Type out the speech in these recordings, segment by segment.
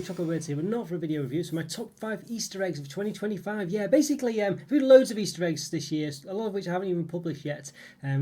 Chocolate Words here, but not for a video review. So my top 5 Easter eggs of 2025. Yeah, basically, I've reviewed loads of Easter eggs this year, a lot of which I haven't even published yet.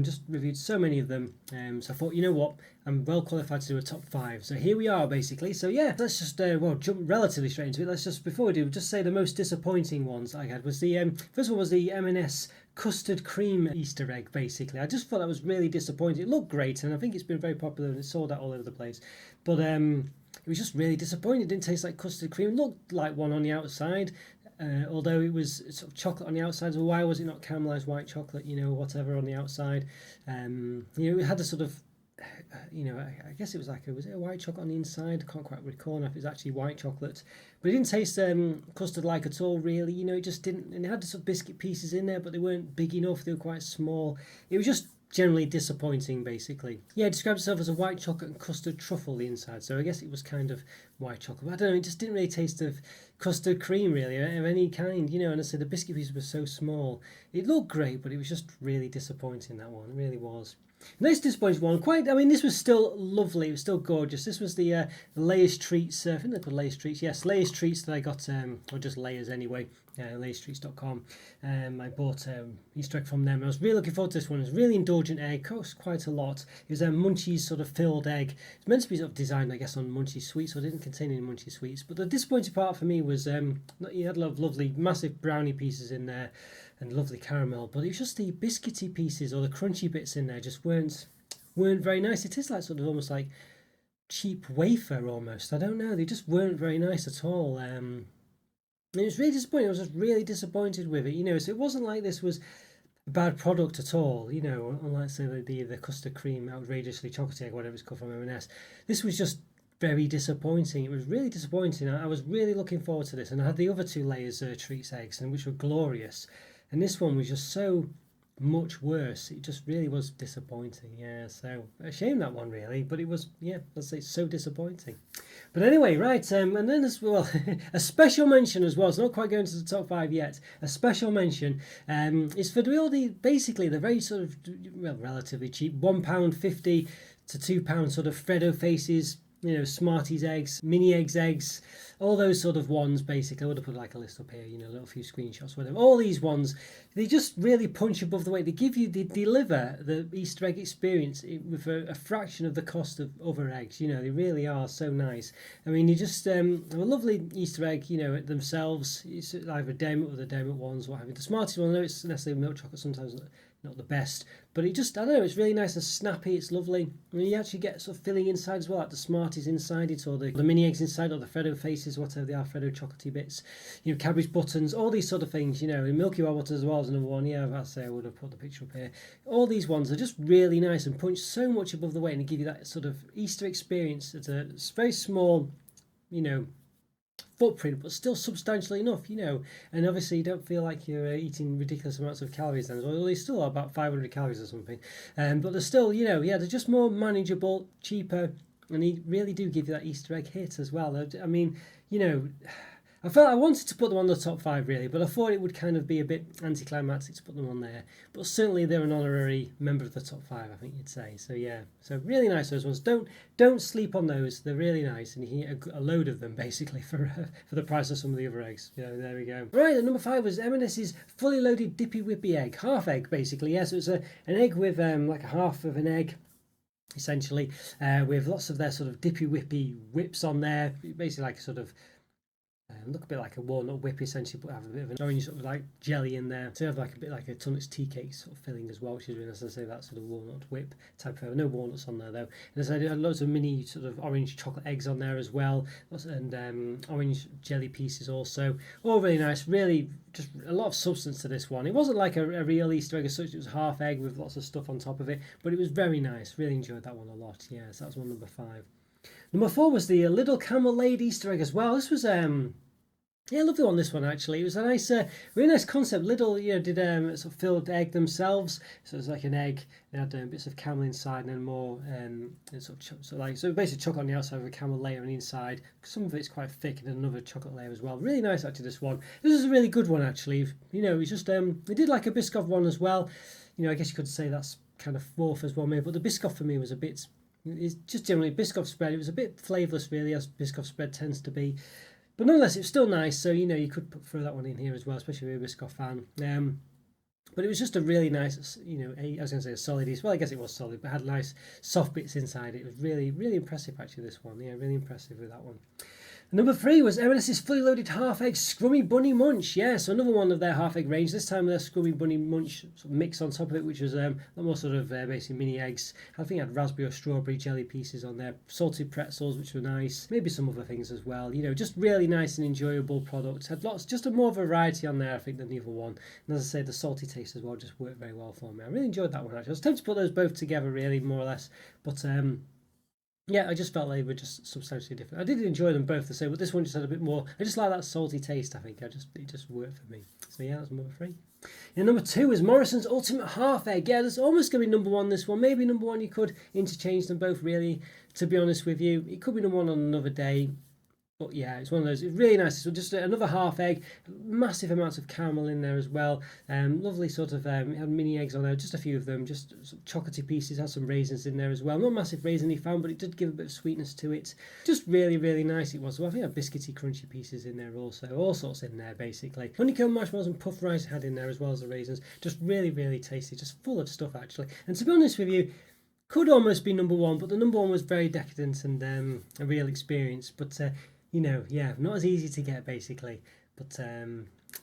Just reviewed so many of them. So I thought, you know what, I'm well qualified to do a top 5. So here we are, basically. So yeah, let's just jump relatively straight into it. Let's just, before we do, just say the most disappointing ones I had was the first one was the M&S custard cream Easter egg. Basically, I just thought that was really disappointing. It looked great, and I think it's been very popular and it's sold out all over the place, but it was just really disappointing. It didn't taste like custard cream. It looked like one on the outside, although it was sort of chocolate on the outside. So why was it not caramelized white chocolate, whatever on the outside? It had a sort of, I guess it was like, was it a white chocolate on the inside? I can't quite recall if it was actually white chocolate, but it didn't taste custard-like at all, really. It just didn't, and it had the sort of biscuit pieces in there, but they weren't big enough. They were quite small. It was just generally disappointing, basically. Yeah, it describes itself as a white chocolate and custard truffle the inside, so I guess it was kind of white chocolate, but I don't know, it just didn't really taste of custard cream, really, of any kind, and I said the biscuit pieces were so small. It looked great, but it was just really disappointing, that one. It really was. Next disappointing one, this was still lovely, it was still gorgeous. This was the Layers treats, I think they're called Layers treats, yes, Layers treats that I got, or just Layers anyway, layerstreats.com. I bought Easter egg from them. I was really looking forward to this one. It was really indulgent egg, cost quite a lot. It was a Munchies sort of filled egg. It's meant to be sort of designed, I guess, on Munchies sweets, so it didn't contain any Munchies sweets. But the disappointing part for me was you had a lot of lovely, massive brownie pieces in there and lovely caramel, but it was just the biscuity pieces or the crunchy bits in there just weren't very nice. It is like sort of almost like cheap wafer almost. I don't know. They just weren't very nice at all. And it was really disappointing. I was just really disappointed with it, so it wasn't like this was a bad product at all, unlike say the custard cream outrageously chocolatey egg, whatever it's called from M&S. This was just very disappointing. It was really disappointing. I was really looking forward to this, and I had the other two Layers treats eggs, and which were glorious, and this one was just so much worse. It just really was disappointing. Yeah, so a shame, that one, really, but it was, yeah, let's say, so disappointing. But anyway, right, and then as well, a special mention as well. It's not quite going to the top 5 yet. A special mention is for basically the very sort of, well, relatively cheap £1.50 to £2 sort of Freddo Faces, Smarties eggs, mini eggs, all those sort of ones. Basically, I would have put like a list up here, a little few screenshots, whatever. All these ones, they just really punch above the weight. They deliver the Easter egg experience with a fraction of the cost of other eggs. They really are so nice. You just a lovely Easter egg, themselves. It's either dairy or the dairy ones, what have you. The Smarties one, I know it's necessarily milk chocolate, sometimes not the best, but it just, I don't know, it's really nice and snappy. It's lovely. You actually get sort of filling inside as well, like the Smarties inside it, or the mini eggs inside, or the Freddo Faces, whatever they are, Freddo chocolatey bits, Cadbury's buttons, all these sort of things, and Milky Way buttons as well as another one. Yeah, I'd say I would have put the picture up here. All these ones are just really nice and punch so much above the weight and give you that sort of Easter experience at a very small, footprint, but still substantial enough, and obviously you don't feel like you're eating ridiculous amounts of calories then, well, they still are about 500 calories or something, but they're still, they're just more manageable, cheaper, and they really do give you that Easter egg hit as well. I felt I wanted to put them on the top 5, really, but I thought it would kind of be a bit anticlimactic to put them on there. But certainly they're an honorary member of the top 5, I think you'd say. So yeah, so really nice, those ones. Don't sleep on those. They're really nice, and you can get a load of them basically for the price of some of the other eggs. There we go. Right, and number 5 was M&S's fully loaded dippy whippy egg, half egg basically. Yeah, so it's an egg with like a half of an egg, essentially, with lots of their sort of dippy whippy whips on there, basically like a sort of look a bit like a walnut whip, essentially, but have a bit of an orange sort of like jelly in there. So you have like a bit like a Tunnets tea cake sort of filling as well, which is really nice. As I say, that sort of walnut whip type of, no walnuts on there though. And as I had loads of mini sort of orange chocolate eggs on there as well, and orange jelly pieces also. All really nice, really just a lot of substance to this one. It wasn't like a real Easter egg as such. It was half egg with lots of stuff on top of it, but it was very nice. Really enjoyed that one a lot. Yeah, so that was one, number 5. Number 4 was the Little Camel laid Easter egg as well. This was yeah, lovely one, this one, actually. It was a nice, really nice concept. Little, did sort of filled egg themselves. So it was like an egg. They had bits of camel inside, and then more so basically chocolate on the outside with a camel layer on the inside. Some of it's quite thick, and another chocolate layer as well. Really nice, actually, this one. This is a really good one, actually. It's just we did like a Biscoff one as well. I guess you could say that's kind of 4th as well, maybe. But the Biscoff for me was a bit It's just generally Biscoff spread. It was a bit flavourless, really, as Biscoff spread tends to be. But nonetheless, it was still nice. So, you could throw that one in here as well, especially if you're a Biscoff fan. But it was just a really nice, I was going to say a solid Easter. Well, I guess it was solid, but had nice soft bits inside. It was really, really impressive, actually, this one. Yeah, really impressive with that one. Number 3 was M&S's Fully Loaded Half Egg Scrummy Bunny Munch. Yeah, so another one of their half egg range. This time with their Scrummy Bunny Munch sort of mix on top of it, which was a lot more sort of basically mini eggs. I think it had raspberry or strawberry jelly pieces on there, salted pretzels, which were nice. Maybe some other things as well. Just really nice and enjoyable products. Had lots, just a more variety on there, I think, than the other one. And as I say, the salty taste as well just worked very well for me. I really enjoyed that one, actually. I was tempted to put those both together, really, more or less. But yeah, I just felt they were just substantially different. I did enjoy them both the same, but this one just had a bit more. I just like that salty taste. I think it just worked for me. So yeah, that's number 3. And number 2 is Morrison's Ultimate Half Egg. Yeah, there's almost going to be number 1. This one, maybe number 1. You could interchange them both. Really, to be honest with you, it could be number 1 on another day. But yeah, it's one of those. It's really nice. So just another half egg, massive amounts of caramel in there as well. Lovely sort of it had mini eggs on there, just a few of them, just some chocolatey pieces. Had some raisins in there as well. Not massive raisiny found, but it did give a bit of sweetness to it. Just really, really nice it was. So I think I had biscuity, crunchy pieces in there also. All sorts in there basically. Honeycomb marshmallows and puff rice had in there as well as the raisins. Just really, really tasty. Just full of stuff actually. And to be honest with you, could almost be number 1, but the number 1 was very decadent and a real experience. But yeah, not as easy to get basically, but a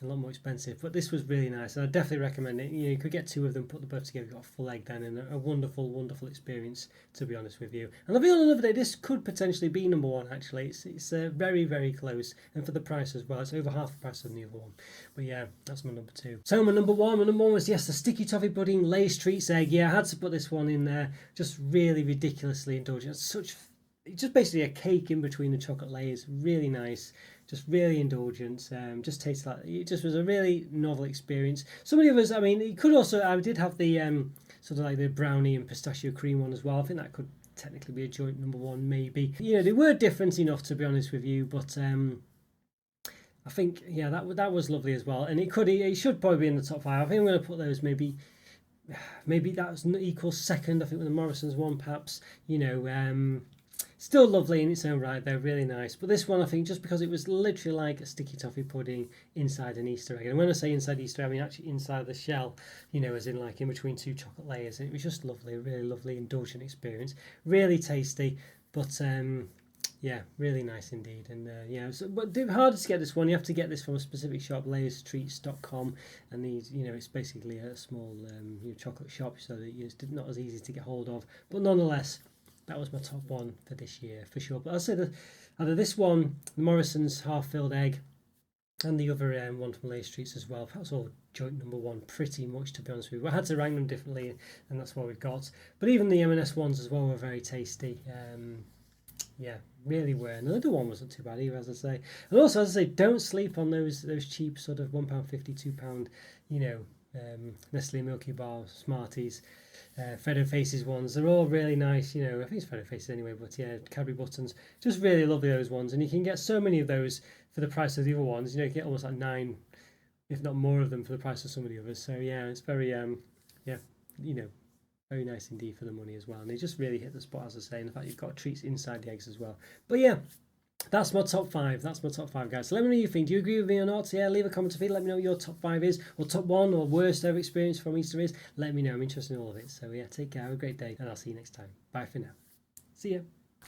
lot more expensive. But this was really nice, and I definitely recommend it. You could get 2 of them, put them both together, you've got a full egg then, and a wonderful, wonderful experience, to be honest with you. And I'll be on another day, this could potentially be number 1 actually. It's very, very close, and for the price as well, it's over half the price of the other one. But yeah, that's my number 2. So my number 1, was the Sticky Toffee Pudding Lay's Treats Egg. Yeah, I had to put this one in there, just really ridiculously indulgent. It's just basically a cake in between the chocolate layers. Really nice, just really indulgent. Just tastes like it. Just was a really novel experience. Some of the others, I mean, it could also. I did have the sort of like the brownie and pistachio cream one as well. I think that could technically be a joint number 1, maybe. They were different enough, to be honest with you, but I think that was lovely as well. And it should probably be in the top 5. I think I'm going to put those maybe that equals second. I think with the Morrison's one, perhaps. Still lovely in its own right, they're really nice. But this one, I think, just because it was literally like a sticky toffee pudding inside an Easter egg. And when I say inside Easter egg, I mean actually inside the shell, as in like in between 2 chocolate layers. And it was just lovely, really lovely, indulgent experience. Really tasty, but yeah, really nice indeed. And but harder to get this one. You have to get this from a specific shop, layerstreats.com. And it's basically a small chocolate shop, so that it's not as easy to get hold of. But nonetheless, that was my top 1 for this year, for sure. But I'll say that either this one, the Morrison's half-filled egg, and the other one from Lay's Treats as well. That was all joint number 1, pretty much, to be honest with you. I had to rank them differently, and that's what we've got. But even the M&S ones as well were very tasty. Yeah, really were. And the other one wasn't too bad either, as I say. And also, as I say, don't sleep on those cheap sort of £1.50, £2, Nestle Milky Bar Smarties. Freddo Faces ones, they're all really nice. I think it's Freddo Faces anyway, but yeah, Cadbury Buttons, just really lovely, those ones. And you can get so many of those for the price of the other ones. You get almost like 9, if not more of them, for the price of some of the others. So yeah, it's very very nice indeed for the money as well. And they just really hit the spot, as I say. And the fact you've got treats inside the eggs as well. But yeah, that's my top 5. That's my top 5, guys. So let me know what you think. Do you agree with me or not? Yeah, leave a comment to me. Let me know what your top 5 is, or top 1 or worst ever experience from Easter is. Let me know. I'm interested in all of it. So yeah, take care. Have a great day, and I'll see you next time. Bye for now. See ya.